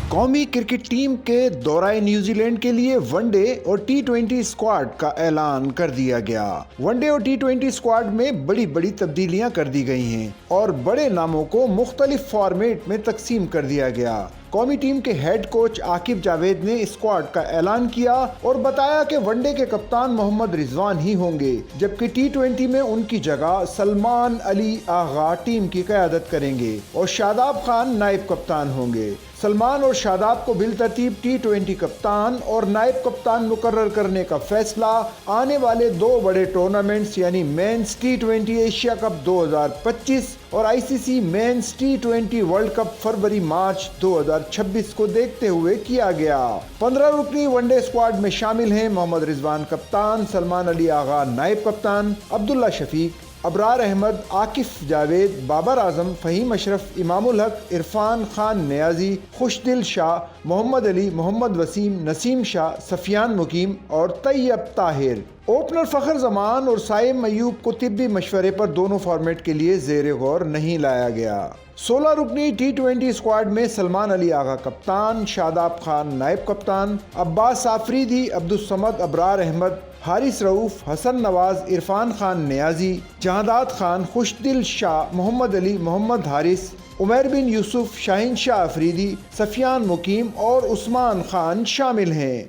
قومی cricket team کے دورہ نیوزی لینڈ کے لیے ون ڈے اور T20 اسکواڈ کا اعلان کر دیا گیا۔ ون ڈے اور T20 اسکواڈ میں بڑی بڑی تبدیلیاں کر دی گئی ہیں اور بڑے ناموں کو مختلف فارمیٹ میں تقسیم کر دیا گیا۔ قومی ٹیم کے ہیڈ کوچ عاقب جاوید نے اسکواڈ کا اعلان کیا اور بتایا کہ ون ڈے کے کپتان محمد رضوان ہی ہوں گے، جبکہ T20 میں ان کی جگہ سلمان علی آغا ٹیم کی قیادت کریں گے اور شاداب خان نائب کپتان ہوں گے۔ سلمان اور شاداب کو بالترتیب T20 کپتان اور نائب کپتان مقرر کرنے کا فیصلہ آنے والے دو بڑے ٹورنامنٹس یعنی مینز T20 ایشیا کپ 2025 اور ICC men's T20 world cup فروری مارچ 2026 کو دیکھتے ہوئے کیا گیا۔ 15 رکنی ون ڈے اسکواڈ میں شامل ہیں محمد رضوان کپتان، سلمان علی آغا نائب کپتان، عبداللہ شفیق، ابرار احمد، عاقب جاوید، بابر اعظم، فہیم اشرف، امام الحق، عرفان خان نیازی، خوشدل شاہ، محمد علی، محمد وسیم، نسیم شاہ، سفیان مقیم اور طیب طاہر۔ اوپنر فخر زمان اور سائم ایوب کو طبی مشورے پر دونوں فارمیٹ کے لیے زیر غور نہیں لایا گیا۔ 16 رکنی T20 اسکواڈ میں سلمان علی آغا کپتان، شاداب خان نائب کپتان، عباس آفریدی، عبدالصمد، ابرار احمد، حارث رؤوف، حسن نواز، عرفان خان نیازی، جہادات خان، خوشدل شاہ، محمد علی، محمد حارث، عمیر بن یوسف، شاہین شاہ آفریدی، سفیان مقیم اور عثمان خان شامل ہیں۔